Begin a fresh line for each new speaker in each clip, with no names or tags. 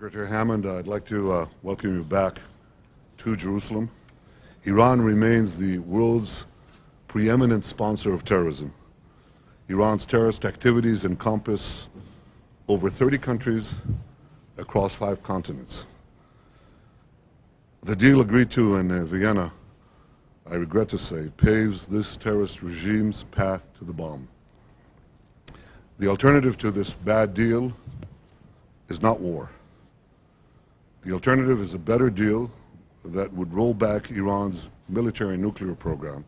Secretary Hammond, I'd like to welcome you back to Jerusalem. Iran remains the world's preeminent sponsor of terrorism. Iran's terrorist activities encompass over 30 countries across 5 continents. The deal agreed to in Vienna, I regret to say, paves this terrorist regime's path to the bomb. The alternative to this bad deal is not war. The alternative is a better deal that would roll back Iran's military nuclear program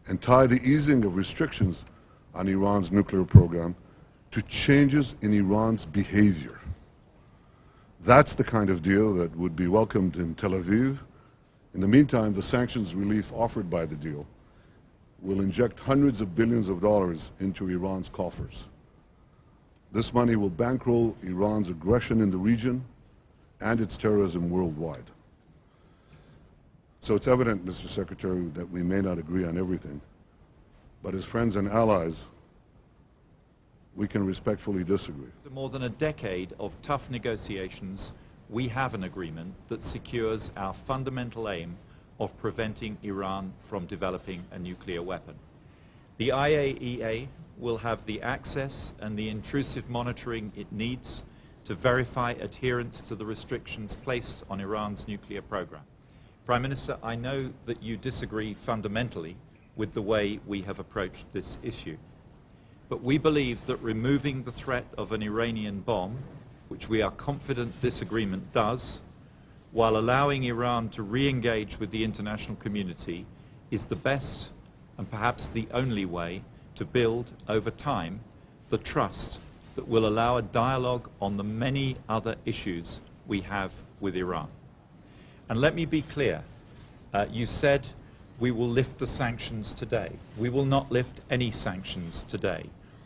and tie the easing of restrictions on Iran's nuclear program to changes in Iran's behavior. That's the kind of deal that would be welcomed in Tel Aviv. In the meantime, the sanctions relief offered by the deal will inject hundreds of billions of dollars into Iran's coffers. This money will bankroll Iran's aggression in the region and its terrorism worldwide. So it's evident, Mr. Secretary, that we may not agree on everything, but as friends and allies, we can respectfully disagree.
After more than a decade of tough negotiations, we have an agreement that secures our fundamental aim of preventing Iran from developing a nuclear weapon. The IAEA will have the access and the intrusive monitoring it needs to verify adherence to the restrictions placed on Iran's nuclear program. Prime Minister, I know that you disagree fundamentally with the way we have approached this issue. But we believe that removing the threat of an Iranian bomb, which we are confident this agreement does, while allowing Iran to re-engage with the international community, is the best and perhaps the only way to build, over time, the trust that will allow a dialogue on the many other issues we have with Iran. And let me be clear, you said we will lift the sanctions today. We will not lift any sanctions today.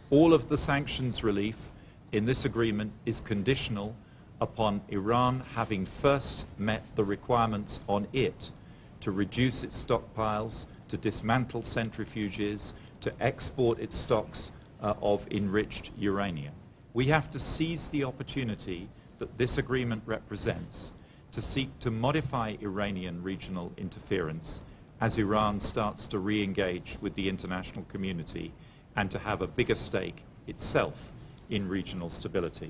All of the sanctions relief in this agreement is conditional upon Iran having first met the requirements on it to reduce its stockpiles, to dismantle centrifuges, to export its stocks of enriched uranium. We have to seize the opportunity that this agreement represents to seek to modify Iranian regional interference as Iran starts to re-engage with the international community and to have a bigger stake itself in regional stability.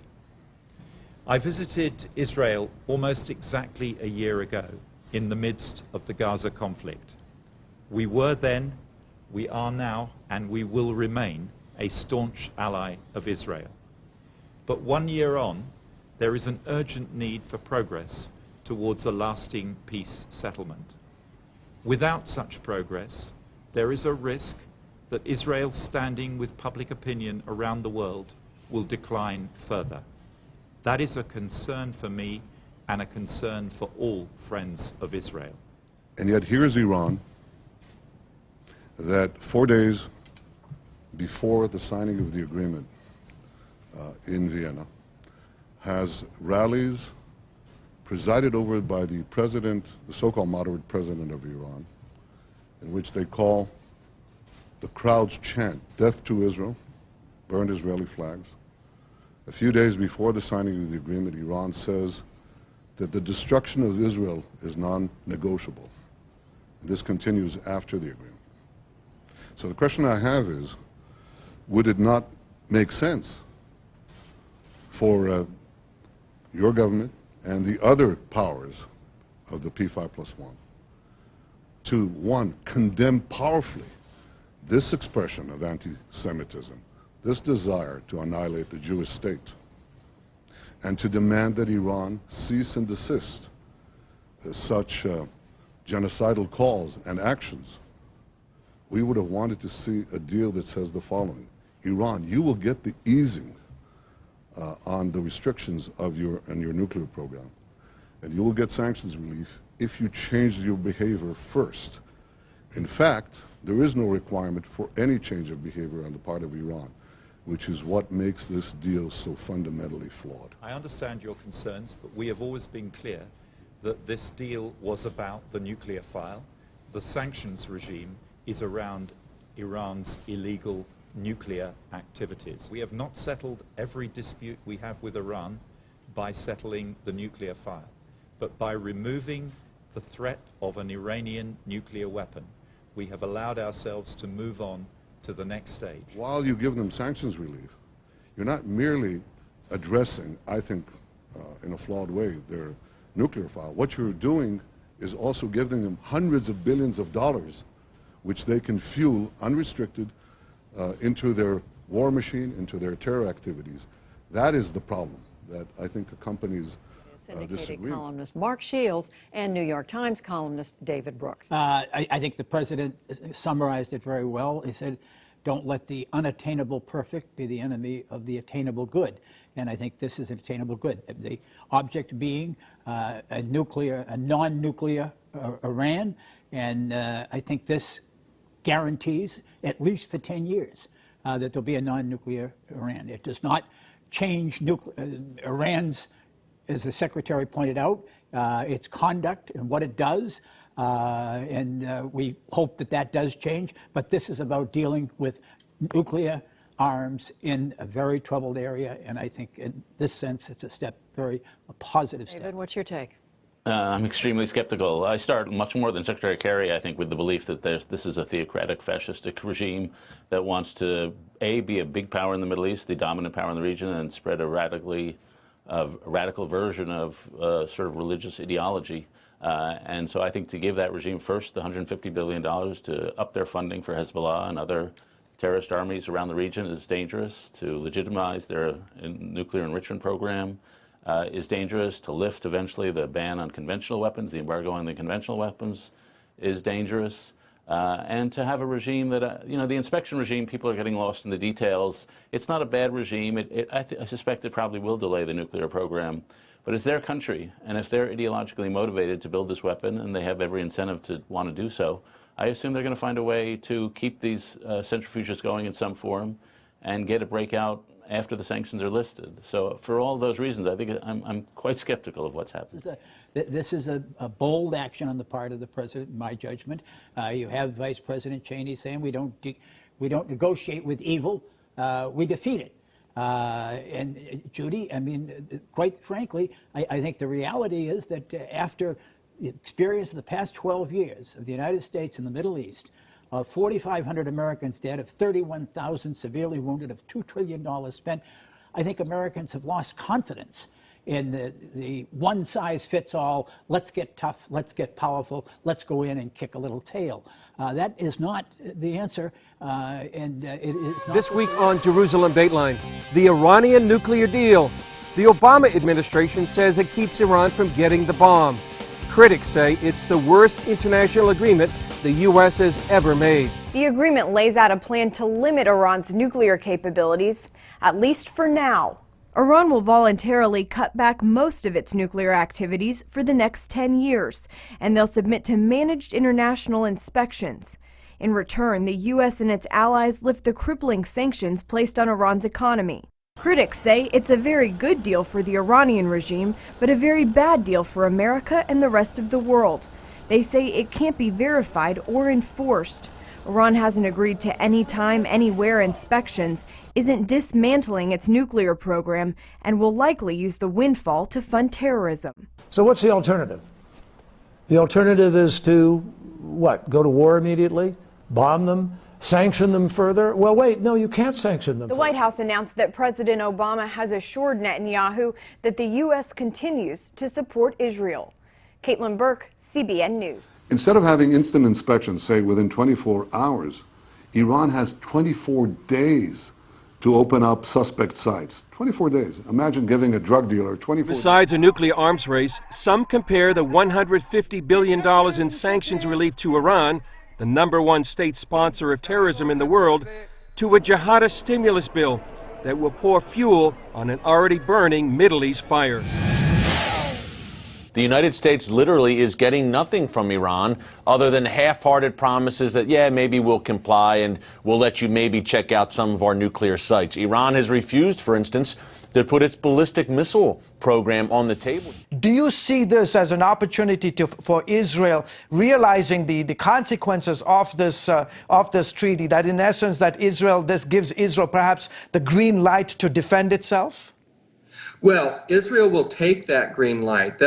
I visited Israel almost exactly a year ago in the midst of the Gaza conflict. We were then, we are now, and we will remain a staunch ally of Israel. But 1 year on, there is an urgent need for progress towards a lasting peace settlement. Without such progress, there is a risk that Israel's standing with public opinion around the world will decline further. That is a concern for me and a concern for all friends of Israel.
And yet here is Iran that 4 days before the signing of the agreement in Vienna has rallies presided over by the president, the so-called moderate president of Iran, in which they call the crowd's chant, "Death to Israel," burned Israeli flags. A few days before the signing of the agreement, Iran says that the destruction of Israel is non-negotiable. This continues after the agreement. So the question I have is, would it not make sense for your government and the other powers of the P5+1 to, one, condemn powerfully this expression of anti-Semitism, this desire to annihilate the Jewish state, and to demand that Iran cease and desist such genocidal calls and actions? We would have wanted to see a deal that says the following: Iran, you will get the easing on the restrictions of your nuclear program, and you will get sanctions relief if you change your behavior first. In fact, there is no requirement for any change of behavior on the part of Iran, which is what makes this deal so fundamentally flawed.
I understand your concerns, but we have always been clear that this deal was about the nuclear file. The sanctions regime is around Iran's illegal nuclear activities. We have not settled every dispute we have with Iran, by settling the nuclear fire, but by removing the threat of an Iranian nuclear weapon, we have allowed ourselves to move on to the next stage.
While you give them sanctions relief, you're not merely addressing, I think, in a flawed way, their nuclear file. What you're doing is also giving them hundreds of billions of dollars, which they can fuel unrestricted into their war machine, into their terror activities. That is the problem that I think accompanies
Syndicated
disagree.
columnist Mark Shields and New York Times columnist David Brooks.
I think the president summarized it very well. He said, don't let the unattainable perfect be the enemy of the attainable good. And I think this is an attainable good. The object being a non-nuclear Iran. And I think this guarantees, at least for 10 years, that there'll be a non-nuclear Iran. It does not change Iran's, as the secretary pointed out, its conduct and what it does. And we hope that that does change. But this is about dealing with nuclear arms in a very troubled area. And I think in this sense, it's a positive step.
David, what's your take?
I'm extremely skeptical. I start much more than Secretary Kerry, I think, with the belief that this is a theocratic, fascistic regime that wants to, A, be a big power in the Middle East, the dominant power in the region, and spread a radical version of sort of religious ideology. And so I think to give that regime first the $150 billion to up their funding for Hezbollah and other terrorist armies around the region is dangerous. To legitimize their nuclear enrichment program is dangerous. To lift eventually the ban on conventional weapons, the embargo on the conventional weapons is dangerous. And to have a regime that, the inspection regime, people are getting lost in the details. It's not a bad regime. I suspect it probably will delay the nuclear program. But it's their country, and if they're ideologically motivated to build this weapon, and they have every incentive to want to do so, I assume they're going to find a way to keep these centrifuges going in some form and get a breakout after the sanctions are listed. So for all those reasons, I think I'm quite skeptical of what's happening.
This is a bold action on the part of the president, in my judgment. You have Vice President Cheney saying we don't negotiate with evil, we defeat it. And Judy, I mean, quite frankly, I think the reality is that after the experience of the past 12 years of the United States in the Middle East, 4,500 Americans dead, of 31,000 severely wounded, of $2 trillion spent, I think Americans have lost confidence in the one-size-fits-all, let's get tough, let's get powerful, let's go in and kick a little tail. That is not the answer, and it is not.
This week on Jerusalem Dateline, the Iranian nuclear deal. The Obama administration says it keeps Iran from getting the bomb. Critics say it's the worst international agreement the U.S. has ever made.
The agreement lays out a plan to limit Iran's nuclear capabilities, at least for now. Iran will voluntarily cut back most of its nuclear activities for the next 10 years, and they'll submit to managed international inspections. In return, the U.S. and its allies lift the crippling sanctions placed on Iran's economy. Critics say it's a very good deal for the Iranian regime, but a very bad deal for America and the rest of the world. They say it can't be verified or enforced. Iran hasn't agreed to anytime, anywhere inspections, isn't dismantling its nuclear program, and will likely use the windfall to fund terrorism.
So what's the alternative? The alternative is to, what, go to war immediately? Bomb them? Sanction them further? Well, wait, no, you can't sanction them.
The White House announced that President Obama has assured Netanyahu that the U.S. continues to support Israel. Caitlin Burke, CBN News.
Instead of having instant inspections, say within 24 hours, Iran has 24 days to open up suspect sites. 24 days. Imagine giving a drug dealer 24 days.
Besides a nuclear arms race, some compare the $150 billion in sanctions relief to Iran, the #1 state sponsor of terrorism in the world, to a jihadist stimulus bill that will pour fuel on an already burning Middle East fire.
The United States literally is getting nothing from Iran other than half-hearted promises that, yeah, maybe we'll comply and we'll let you maybe check out some of our nuclear sites. Iran has refused, for instance, to put its ballistic missile program on the table.
Do you see this as an opportunity for Israel realizing the consequences of this treaty, that in essence that this gives Israel perhaps the green light to defend itself?
Well, Israel will take that green light.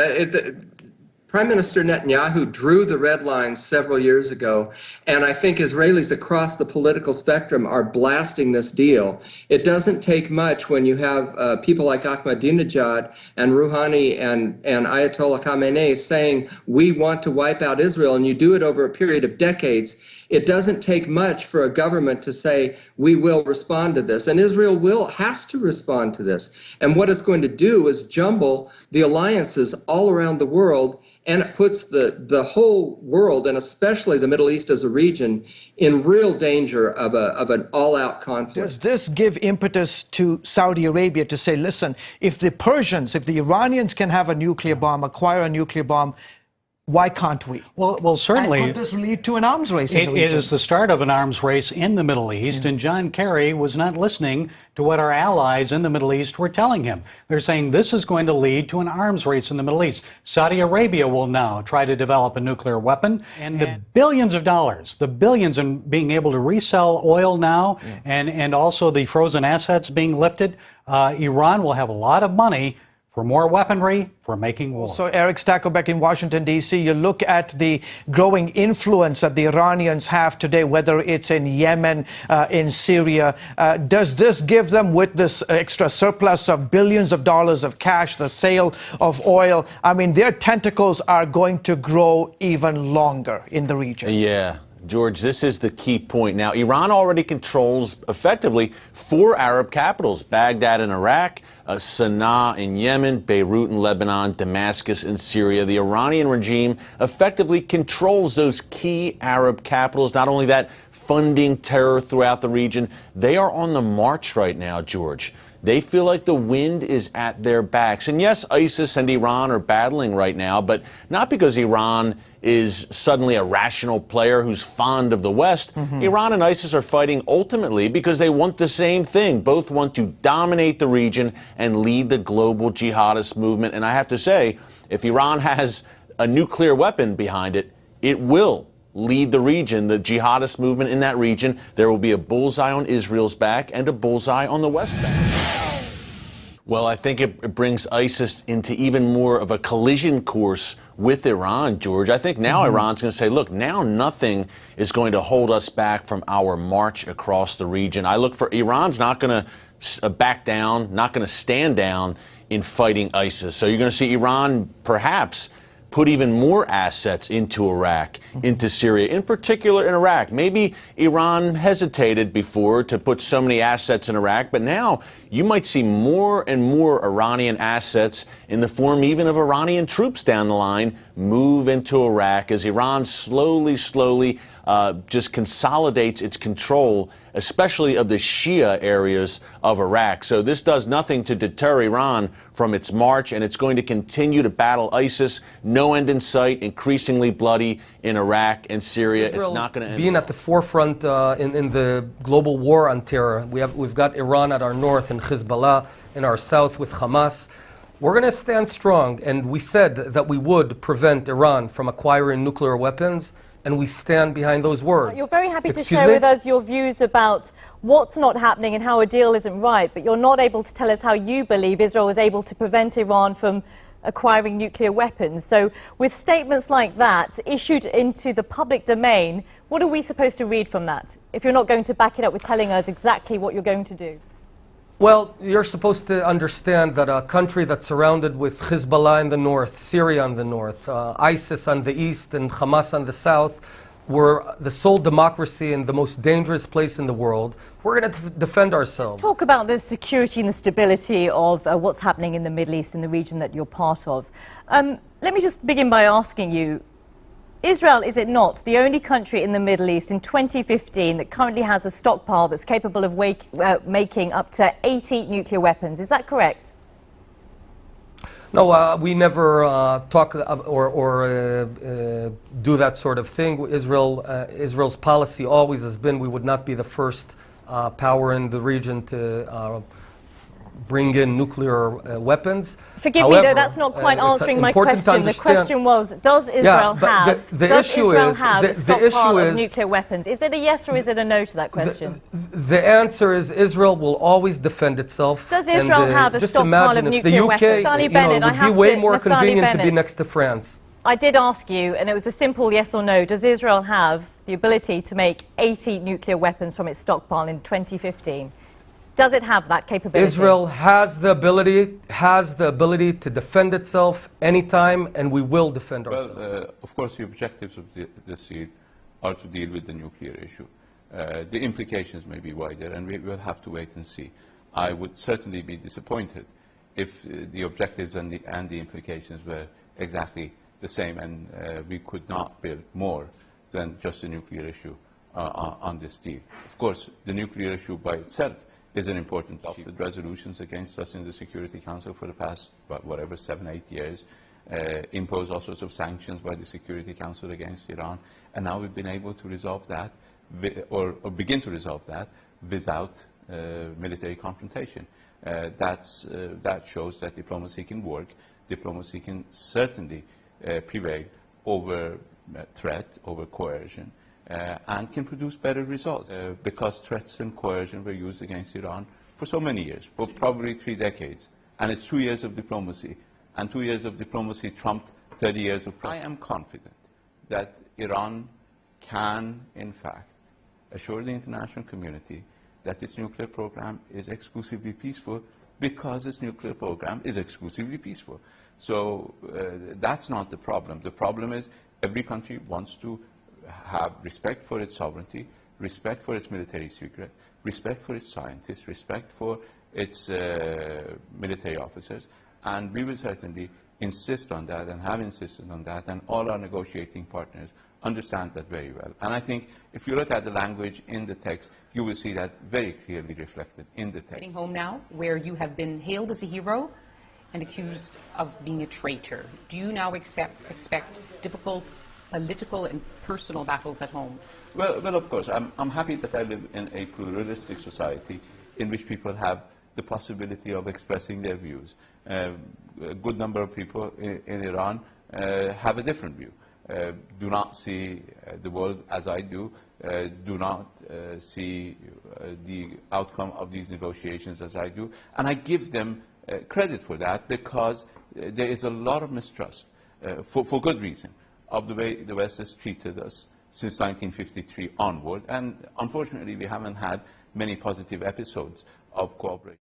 Prime Minister Netanyahu drew the red lines several years ago, and I think Israelis across the political spectrum are blasting this deal. It doesn't take much when you have people like Ahmadinejad and Rouhani and Ayatollah Khamenei saying, we want to wipe out Israel, and you do it over a period of decades. It doesn't take much for a government to say, we will respond to this. And Israel has to respond to this. And what it's going to do is jumble the alliances all around the world, and it puts the whole world, and especially the Middle East as a region, in real danger of an all-out conflict.
Does this give impetus to Saudi Arabia to say, listen, if the Persians, if the Iranians can have a nuclear bomb, acquire a nuclear bomb, why can't we?
Well, certainly.
And could this lead to an arms race in the
It
region?
is the start of an arms race in the Middle East, and John Kerry was not listening to what our allies in the Middle East were telling him. They're saying this is going to lead to an arms race in the Middle East. Saudi Arabia will now try to develop a nuclear weapon, and the billions of dollars, the billions in being able to resell oil now, and also the frozen assets being lifted, Iran will have a lot of money for more weaponry, for making war.
So, Eric Stakelbeck in Washington, D.C., you look at the growing influence that the Iranians have today, whether it's in Yemen, in Syria. Does this give them, with this extra surplus of billions of dollars of cash, the sale of oil, I mean, their tentacles are going to grow even longer in the region?
Yeah. George, this is the key point. Now, Iran already controls, effectively, 4 Arab capitals: Baghdad in Iraq, Sana'a in Yemen, Beirut in Lebanon, Damascus in Syria. The Iranian regime effectively controls those key Arab capitals. Not only that, funding terror throughout the region. They are on the march right now, George. They feel like the wind is at their backs. And yes, ISIS and Iran are battling right now, but not because Iran is suddenly a rational player who's fond of the West. Iran and ISIS are fighting ultimately because they want the same thing. Both want to dominate the region and lead the global jihadist movement. And I have to say, if Iran has a nuclear weapon behind it, it will lead the region, the jihadist movement in that region. There will be a bullseye on Israel's back and a bullseye on the West Bank. Well, I think it brings ISIS into even more of a collision course with Iran, George. I think now Iran's going to say, look, now nothing is going to hold us back from our march across the region. I look for Iran's not going to back down, not going to stand down in fighting ISIS. So you're going to see Iran perhaps put even more assets into Iraq, into Syria, in particular in Iraq. Maybe Iran hesitated before to put so many assets in Iraq, but now you might see more and more Iranian assets in the form even of Iranian troops down the line move into Iraq as Iran slowly just consolidates its control, especially of the Shia areas of Iraq. So this does nothing to deter Iran from its march, and it's going to continue to battle ISIS. No end in sight, increasingly bloody in Iraq and Syria.
Israel,
it's not going to end.
Being at the forefront in the global war on terror, we've got Iran at our north and Hezbollah in our south with Hamas. We're going to stand strong, and we said that we would prevent Iran from acquiring nuclear weapons, and we stand behind those words.
You're very happy to
Excuse
share
me?
with us your views about what's not happening and how a deal isn't right, but you're not able to tell us how you believe Israel is able to prevent Iran from acquiring nuclear weapons. So with statements like that issued into the public domain, what are we supposed to read from that, if you're not going to back it up with telling us exactly what you're going to do?
Well, you're supposed to understand that a country that's surrounded with Hezbollah in the north, Syria in the north, ISIS on the east, and Hamas on the south, we're the sole democracy in the most dangerous place in the world. We're going to defend ourselves.
Let's talk about the security and the stability of what's happening in the Middle East, in the region that you're part of. Let me just begin by asking you, Israel, is it not, the only country in the Middle East in 2015 that currently has a stockpile that's capable of making up to 80 nuclear weapons? Is that correct?
No, we never talk or do that sort of thing. Israel's policy always has been we would not be the first power in the region to bring in nuclear weapons.
Forgive me, though,
However,
that's not quite
it's
answering my
important to
question. The
understand-
question was, does Israel
but
have,
the issue is-
a
the
stockpile
issue
of
is-
nuclear weapons? Is it a yes or is it a no to that question?
The answer is Israel will always defend itself.
Does Israel have a
just
stockpile
imagine
of
if the
nuclear
UK,
weapons? Naftali Bennett,
it
I
would be
have
way
to-
more
Naftali
convenient to be
Bennett.
next to France.
I did ask you, and it was a simple yes or no. Does Israel have the ability to make 80 nuclear weapons from its stockpile in 2015? Does it have that capability?
Israel has the ability to defend itself anytime, and we will defend ourselves.
Well, of course, the objectives of this deal are to deal with the nuclear issue. The implications may be wider, and we will have to wait and see. I would certainly be disappointed if the objectives and the implications were exactly the same, and we could not build more than just a nuclear issue on this deal. Of course, the nuclear issue by itself is an important topic. The resolutions against us in the Security Council for the past, whatever, 7, 8 years, impose all sorts of sanctions by the Security Council against Iran, and now we've been able to resolve that, or begin to resolve that, without military confrontation. That shows that diplomacy can work. Diplomacy can certainly prevail over threat, over coercion, and can produce better results because threats and coercion were used against Iran for so many years, for probably 3 decades. And it's 2 years of diplomacy, and 2 years of diplomacy trumped 30 years of pressure. I am confident that Iran can, in fact, assure the international community that its nuclear program is exclusively peaceful because its nuclear program is exclusively peaceful. So that's not the problem. The problem is every country wants to have respect for its sovereignty, respect for its military secret, respect for its scientists, respect for its military officers, and we will certainly insist on that and have insisted on that, and all our negotiating partners understand that very well. And I think if you look at the language in the text, you will see that very clearly reflected in the text.
Heading home now, where you have been hailed as a hero and accused of being a traitor. Do you now expect difficult political and personal battles at home?
Well, of course. I'm happy that I live in a pluralistic society in which people have the possibility of expressing their views. A good number of people in Iran have a different view. Do not see the world as I do, do not see the outcome of these negotiations as I do, and I give them credit for that because there is a lot of mistrust, for good reason, of the way the West has treated us since 1953 onward, and unfortunately we haven't had many positive episodes of cooperation.